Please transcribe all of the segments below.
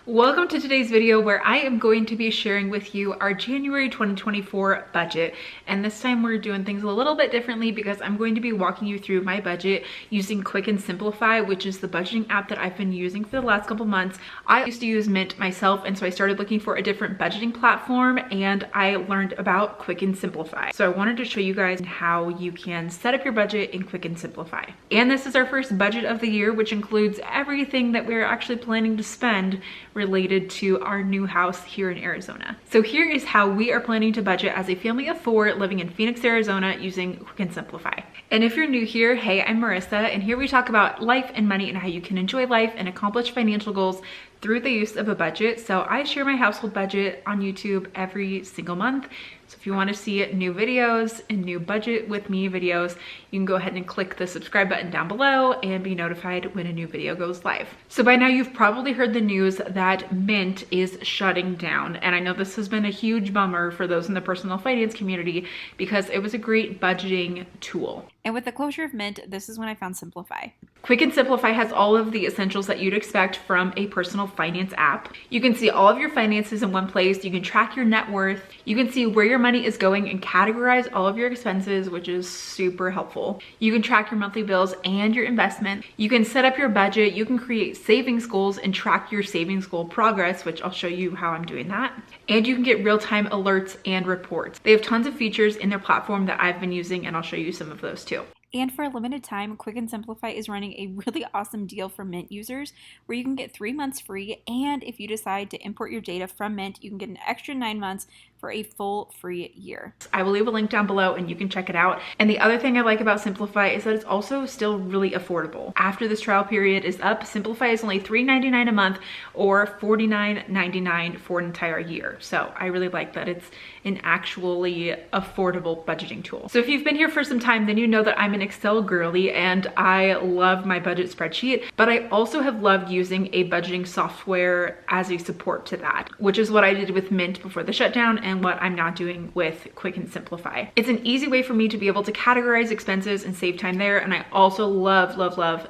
Welcome to today's video where I am going to be sharing with you our January 2024 budget. And this time we're doing things a little bit differently because I'm going to be walking you through my budget using Quicken Simplifi, which is the budgeting app that I've been using for the last couple months. I used to use Mint myself, and so I started looking for a different budgeting platform and I learned about Quicken Simplifi. So I wanted to show you guys how you can set up your budget in Quicken Simplifi. And this is our first budget of the year, which includes everything that we're actually planning to spend related to our new house here in Arizona. So here is how we are planning to budget as a family of 4 living in Phoenix, Arizona using Quicken Simplifi. And if you're new here, hey, I'm Marissa, and here we talk about life and money and how you can enjoy life and accomplish financial goals through the use of a budget. So I share my household budget on YouTube every single month. So if you want to see new videos and new budget with me videos, you can go ahead and click the subscribe button down below and be notified when a new video goes live. So by now you've probably heard the news that Mint is shutting down. And I know this has been a huge bummer for those in the personal finance community because it was a great budgeting tool. And with the closure of Mint, this is when I found Simplifi. Quicken Simplifi has all of the essentials that you'd expect from a personal finance app. You can see all of your finances in one place. You can track your net worth. You can see where your money is going and categorize all of your expenses, which is super helpful. You can track your monthly bills and your investment. You can set up your budget. You can create savings goals and track your savings goal progress, which I'll show you how I'm doing that. And you can get real-time alerts and reports. They have tons of features in their platform that I've been using, and I'll show you some of those too. And for a limited time, Quicken Simplifi is running a really awesome deal for Mint users where you can get 3 months free. And if you decide to import your data from Mint, you can get an extra 9 months for a full free year. I will leave a link down below and you can check it out. And the other thing I like about Simplifi is that it's also still really affordable. After this trial period is up, Simplifi is only $3.99 a month or $49.99 for an entire year. So I really like that it's an actually affordable budgeting tool. So if you've been here for some time, then you know that I'm an Excel girly and I love my budget spreadsheet, but I also have loved using a budgeting software as a support to that, which is what I did with Mint before the shutdown and what I'm now doing with Quicken Simplifi. It's an easy way for me to be able to categorize expenses and save time there. And I also love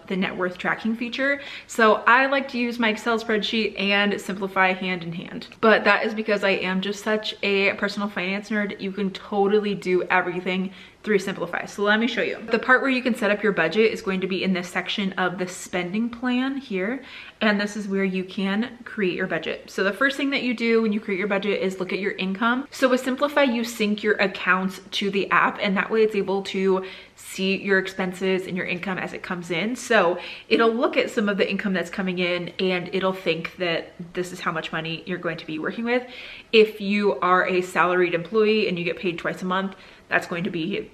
the net worth tracking feature. So I like to use my Excel spreadsheet and Simplifi hand in hand. But that is because I am just such a personal finance nerd. You can totally do everything through Simplifi. So let me show you. The part where you can set up your budget is going to be in this section of the spending plan here. And this is where you can create your budget. So the first thing that you do when you create your budget is look at your income. So with Simplifi, you sync your accounts to the app and that way it's able to see your expenses and your income as it comes in. So it'll look at some of the income that's coming in and it'll think that this is how much money you're going to be working with. If you are a salaried employee and you get paid twice a month, that's going to be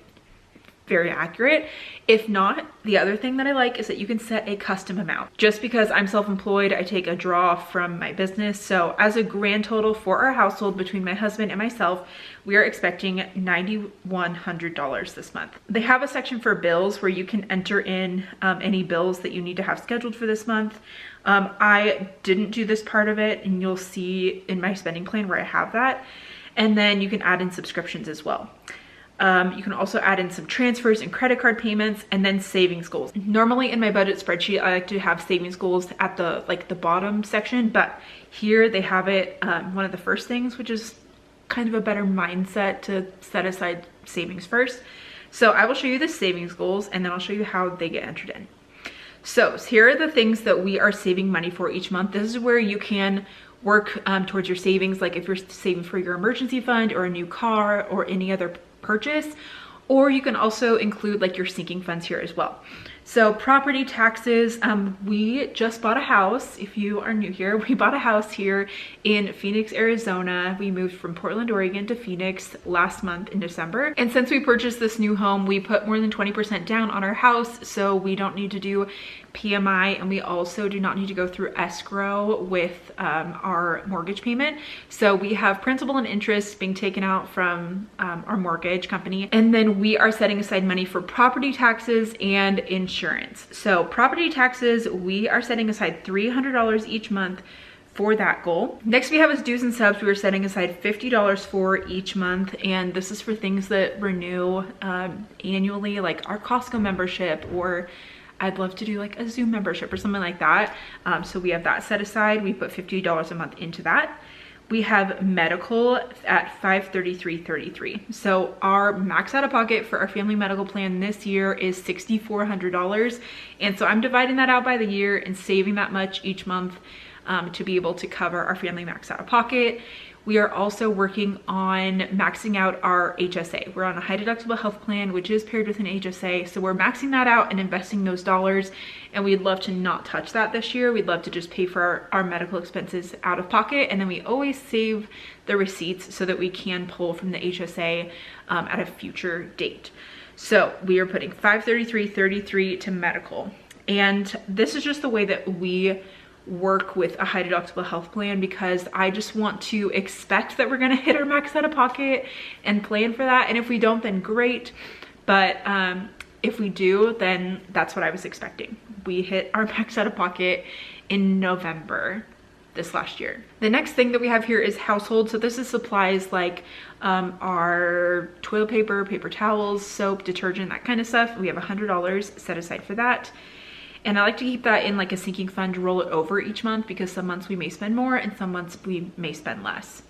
very accurate. If not, the other thing that I like is that you can set a custom amount. Just because I'm self-employed, I take a draw from my business. So as a grand total for our household between my husband and myself, we are expecting $9,100 this month. They have a section for bills where you can enter in any bills that you need to have scheduled for this month. I didn't do this part of it, and you'll see in my spending plan where I have that. And then you can add in subscriptions as well. You can also add in some transfers and credit card payments and then savings goals. Normally in my budget spreadsheet, I like to have savings goals at the bottom section, but here they have it one of the first things, which is kind of a better mindset to set aside savings first. So I will show you the savings goals and then I'll show you how they get entered in. So here are the things that we are saving money for each month. This is where you can work towards your savings, like if you're saving for your emergency fund or a new car or any other purchase, or you can also include like your sinking funds here as well. So property taxes, we just bought a house. If you are new here, we bought a house here in Phoenix, Arizona. We moved from Portland, Oregon to Phoenix last month in December. And since we purchased this new home, we put more than 20% down on our house. So we don't need to do PMI, and we also do not need to go through escrow with our mortgage payment. So we have principal and interest being taken out from our mortgage company. And then we are setting aside money for property taxes and insurance. So property taxes, we are setting aside $300 each month for that goal. Next we have is dues and subs. We are setting aside $50 for each month, and this is for things that renew annually, like our Costco membership or I'd love to do like a Zoom membership or something like that. So we have that set aside. We put $50 a month into that. We have medical at $533.33. So our max out of pocket for our family medical plan this year is $6,400. And so I'm dividing that out by the year and saving that much each month to be able to cover our family max out of pocket. We are also working on maxing out our HSA. We're on a high deductible health plan, which is paired with an HSA. So we're maxing that out and investing those dollars. And we'd love to not touch that this year. We'd love to just pay for our medical expenses out of pocket. And then we always save the receipts so that we can pull from the HSA at a future date. So we are putting $533.33 to medical. And this is just the way that we work with a high deductible health plan, because I just want to expect that we're going to hit our max out of pocket and plan for that. And if we don't, then great. But if we do, then that's what I was expecting. We hit our max out of pocket in November this last year. The next thing that we have here is household. So this is supplies like our toilet paper, paper towels, soap, detergent, that kind of stuff. We have $100 set aside for that. And I like to keep that in like a sinking fund to roll it over each month, because some months we may spend more and some months we may spend less.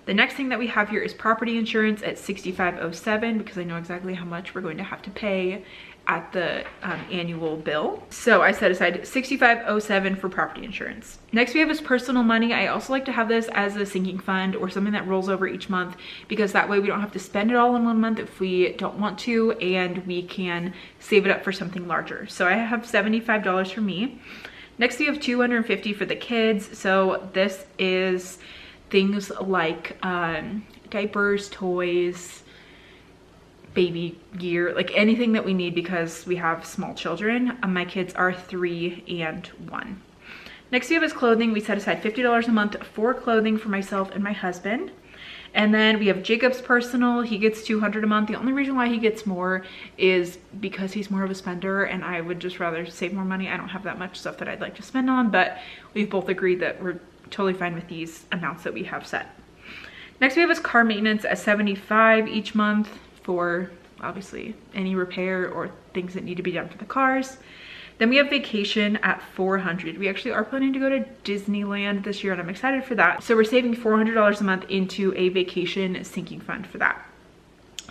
The next thing that we have here is property insurance at $65.07, because I know exactly how much we're going to have to pay at the annual bill. So I set aside $65.07 for property insurance. Next we have is personal money. I also like to have this as a sinking fund or something that rolls over each month, because that way we don't have to spend it all in one month if we don't want to, and we can save it up for something larger. So I have $75 for me. Next we have $250 for the kids. So this is things like diapers, toys, baby gear, like anything that we need because we have small children. My kids are 3 and 1. Next we have is clothing. We set aside $50 a month for clothing for myself and my husband. And then we have Jacob's personal. He gets $200 a month. The only reason why he gets more is because he's more of a spender, and I would just rather save more money. I don't have that much stuff that I'd like to spend on, but we've both agreed that we're totally fine with these amounts that we have set. Next we have is car maintenance at $75 each month for obviously any repair or things that need to be done for the cars. Then we have vacation at $400. We actually are planning to go to Disneyland this year, and I'm excited for that. So we're saving $400 a month into a vacation sinking fund for that.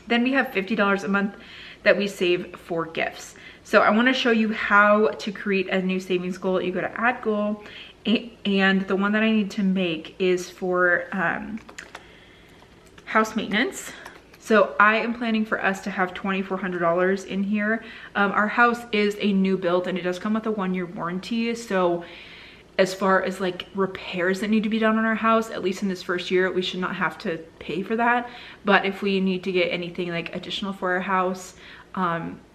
Then we have $50 a month that we save for gifts. So I want to show you how to create a new savings goal. You go to add goal, and the one that I need to make is for house maintenance. So I am planning for us to have $2,400 in here. Our house is a new build, and it does come with a 1-year warranty. So as far as like repairs that need to be done on our house, at least in this first year, we should not have to pay for that. But if we need to get anything like additional for our house,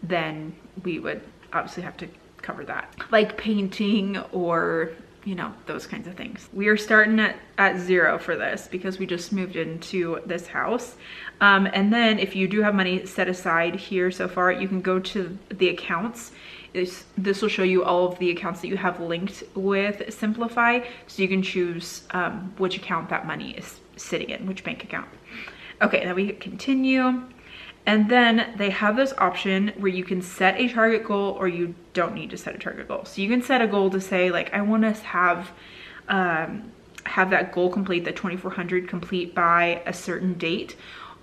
then we would obviously have to cover that. Like painting or, you know, those kinds of things. We are starting at 0 for this because we just moved into this house. And then if you do have money set aside here so far, you can go to the accounts. This will show you all of the accounts that you have linked with Simplify, so you can choose which account that money is sitting in, which bank account. Okay, then we hit continue. And then they have this option where you can set a target goal, or you don't need to set a target goal. So you can set a goal to say, like, I want to have that goal complete, the 2,400 complete by a certain date,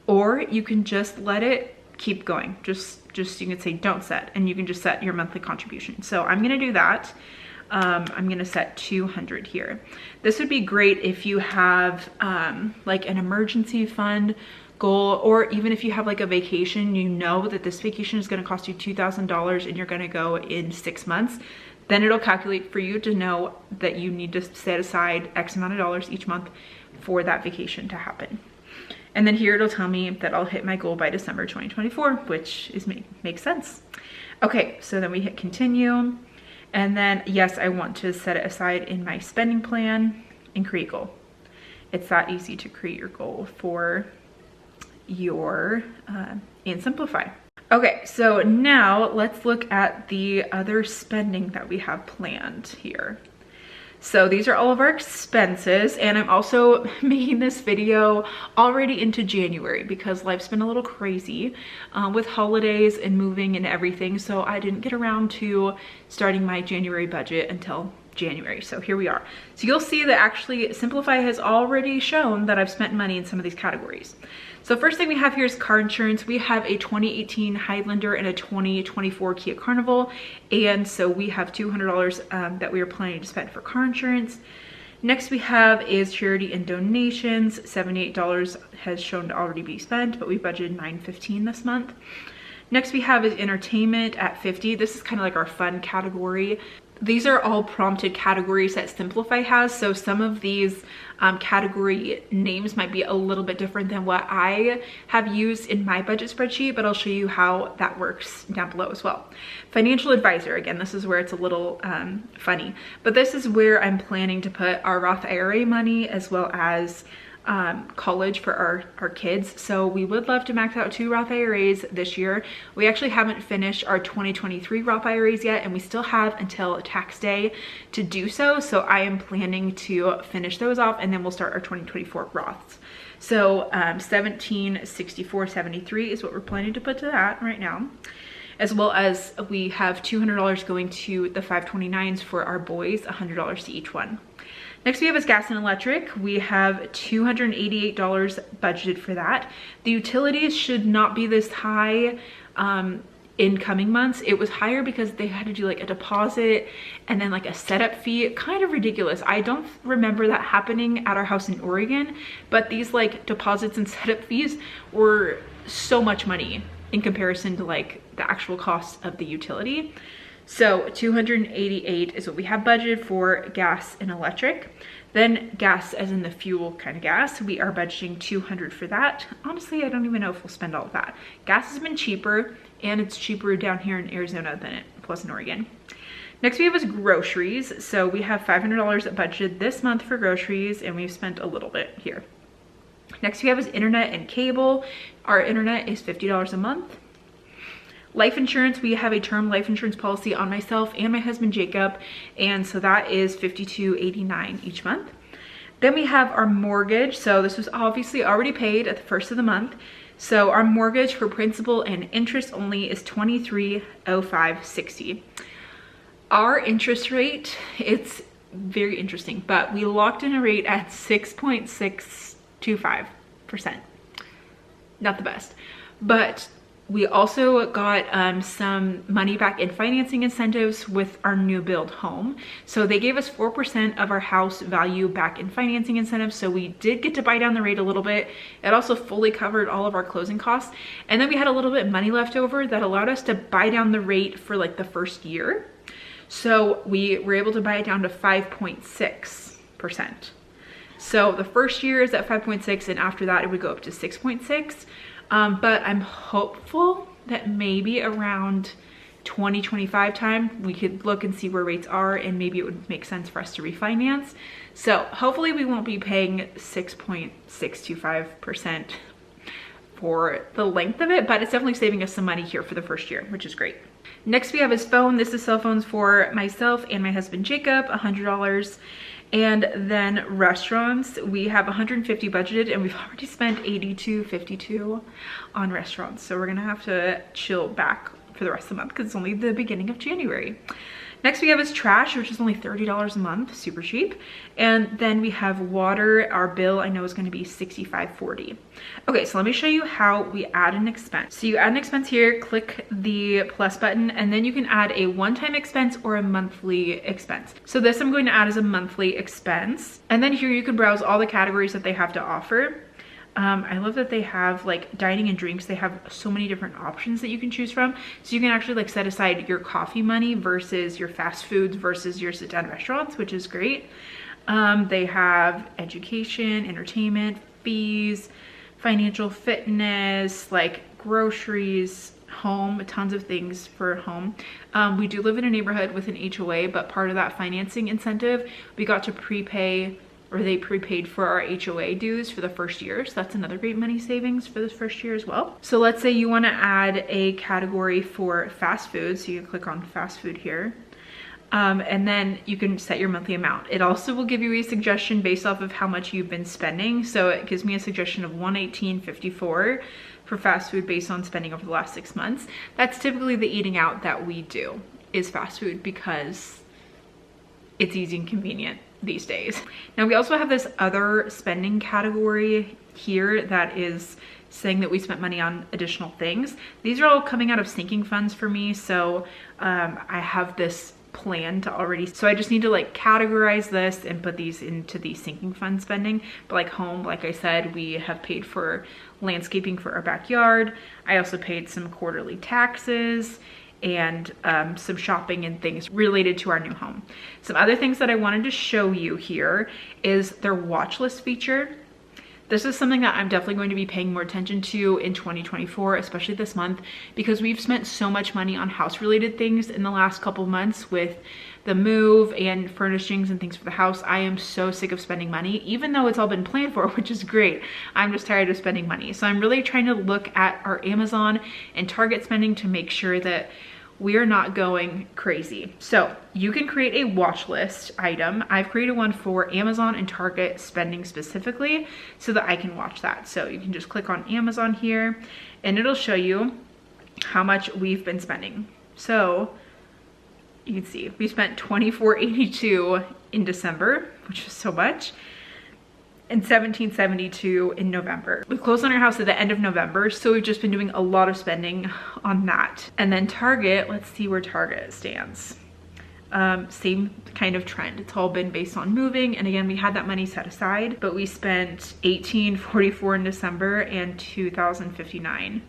or you can just let it keep going. Just you can say don't set, and you can just set your monthly contribution. So I'm gonna do that. I'm gonna set 200 here. This would be great if you have like an emergency fund goal, or even if you have like a vacation, you know that this vacation is going to cost you $2,000 and you're going to go in 6 months, then it'll calculate for you to know that you need to set aside X amount of dollars each month for that vacation to happen. And then here it'll tell me that I'll hit my goal by December 2024, which is makes sense. Okay, so then we hit continue, and then yes, I want to set it aside in my spending plan and create goal. It's that easy to create your goal for your in Simplify. Okay, so now let's look at the other spending that we have planned here. So these are all of our expenses, and I'm also making this video already into January because life's been a little crazy with holidays and moving and everything. So I didn't get around to starting my January budget until January. So here we are. So you'll see that actually Simplifi has already shown that I've spent money in some of these categories. So first thing we have here is car insurance. We have a 2018 Highlander and a 2024 Kia Carnival. And so we have $200 that we are planning to spend for car insurance. Next we have is charity and donations. $78 has shown to already be spent, but we budgeted $9.15 this month. Next we have is entertainment at $50. This is kind of like our fun category. These are all prompted categories that Simplifi has, so some of these category names might be a little bit different than what I have used in my budget spreadsheet, but I'll show you how that works down below as well. Financial advisor, again, this is where it's a little funny, but this is where I'm planning to put our Roth IRA money as well as college for our kids. So we would love to max out 2 Roth IRAs this year. We actually haven't finished our 2023 Roth IRAs yet, and we still have until tax day to do so. So I am planning to finish those off, and then we'll start our 2024 Roths. So 1764.73 is what we're planning to put to that right now. As well as we have $200 going to the 529s for our boys, $100 to each one. Next we have is gas and electric. We have $288 budgeted for that. The utilities should not be this high in coming months. It was higher because they had to do like a deposit and then like a setup fee. Kind of ridiculous. I don't remember that happening at our house in Oregon, but these like deposits and setup fees were so much money in comparison to like the actual cost of the utility. So 288 is what we have budgeted for gas and electric. Then gas as in the fuel kind of gas, we are budgeting 200 for that. Honestly, I don't even know if we'll spend all of that. Gas has been cheaper, and it's cheaper down here in Arizona than it was in Oregon. Next we have is groceries. So we have $500 budgeted this month for groceries, and we've spent a little bit here. Next we have is internet and cable. Our internet is $50 a month. Life insurance, we have a term life insurance policy on myself and my husband Jacob, and so that is $52.89 each month. Then we have our mortgage. So this was obviously already paid at the first of the month. So our mortgage for principal and interest only is $23.0560. Our interest rate, it's very interesting, but we locked in a rate at 6.625%. Not the best, but we also got some money back in financing incentives with our new build home. So they gave us 4% of our house value back in financing incentives. So we did get to buy down the rate a little bit. It also fully covered all of our closing costs. And then we had a little bit of money left over that allowed us to buy down the rate for like the first year. So we were able to buy it down to 5.6%. So the first year is at 5.6, and after that it would go up to 6.6. But I'm hopeful that maybe around 2025 time we could look and see where rates are, and maybe it would make sense for us to refinance. So hopefully we won't be paying 6.625% for the length of it, but it's definitely saving us some money here for the first year, which is great. Next we have his phone. This is cell phones for myself and my husband Jacob, $100. And then restaurants, we have 150 budgeted, and we've already spent 82.52 on restaurants. So we're gonna have to chill back for the rest of the month because it's only the beginning of January. Next we have is trash, which is only $30 a month, super cheap. And then we have water. Our bill I know is going to be $65.40. Okay, so let me show you how we add an expense. So you add an expense here, click the plus button, and then you can add a one-time expense or a monthly expense. So this I'm going to add as a monthly expense. And then here you can browse all the categories that they have to offer. I love that they have like dining and drinks. They have so many different options that you can choose from. So you can actually like set aside your coffee money versus your fast foods versus your sit down restaurants, which is great. They have education, entertainment, fees, financial fitness, like groceries, home, tons of things for home. We do live in a neighborhood with an HOA, but part of that financing incentive, we got to prepay, or they prepaid for our HOA dues for the first year. So that's another great money savings for this first year as well. So let's say you want to add a category for fast food. So you can click on fast food here. And then you can set your monthly amount. It also will give you a suggestion based off of how much you've been spending. So it gives me a suggestion of $118.54 for fast food based on spending over the last 6 months. That's typically the eating out that we do, is fast food, because it's easy and convenient these days. Now we also have this other spending category here that is saying that we spent money on additional things. These are all coming out of sinking funds for me. So I have this planned already. So I just need to like categorize this and put these into the sinking fund spending. But like home, like I said, we have paid for landscaping for our backyard. I also paid some quarterly taxes and some shopping and things related to our new home. Some other things that I wanted to show you here is their watch list feature. This is something that I'm definitely going to be paying more attention to in 2024, especially this month, because we've spent so much money on house related things in the last couple months with the move and furnishings and things for the house. I am so sick of spending money, even though it's all been planned for, which is great. I'm just tired of spending money. So I'm really trying to look at our Amazon and Target spending to make sure that we are not going crazy. So you can create a watch list item. I've created one for Amazon and Target spending specifically so that I can watch that. So you can just click on Amazon here and it'll show you how much we've been spending. So you can see we spent $24.82 in December, which is so much, and $17.72 in November. We closed on our house at the end of November, so we've just been doing a lot of spending on that. And then Target, let's see where Target stands. Same kind of trend. It's all been based on moving, and again, we had that money set aside, but we spent $18.44 in December and $2,059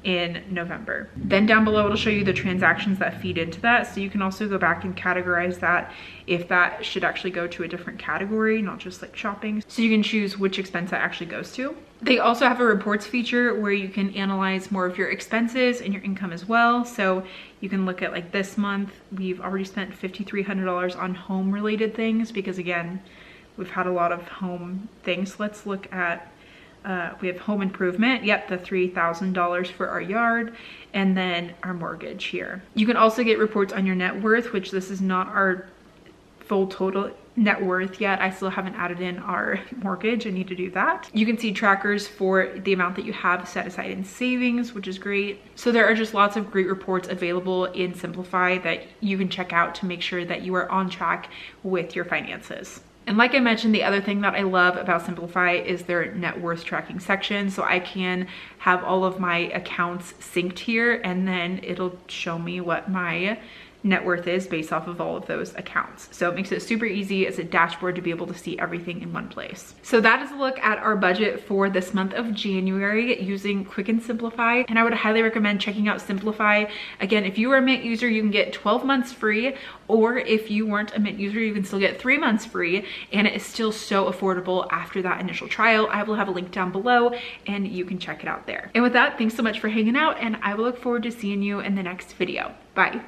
in November. Then down below it'll show you the transactions that feed into that, so you can also go back and categorize that if that should actually go to a different category, not just like shopping. So you can choose which expense that actually goes to. They also have a reports feature where you can analyze more of your expenses and your income as well. So you can look at like this month, we've already spent $5,300 on home related things because again, we've had a lot of home things. Let's look at we have home improvement, yep, the $3,000 for our yard, and then our mortgage here. You can also get reports on your net worth, which this is not our full total net worth yet. I still haven't added in our mortgage. I need to do that. You can see trackers for the amount that you have set aside in savings, which is great. So there are just lots of great reports available in Simplifi that you can check out to make sure that you are on track with your finances. And like I mentioned, the other thing that I love about Simplifi is their net worth tracking section. So I can have all of my accounts synced here and then it'll show me what my net worth is based off of all of those accounts. So it makes it super easy as a dashboard to be able to see everything in one place. So that is a look at our budget for this month of January using Quicken Simplifi. And I would highly recommend checking out Simplifi. Again, if you are a Mint user, you can get 12 months free, or if you weren't a Mint user, you can still get 3 months free, and it is still so affordable after that initial trial. I will have a link down below and you can check it out there. And with that, thanks so much for hanging out, and I will look forward to seeing you in the next video. Bye.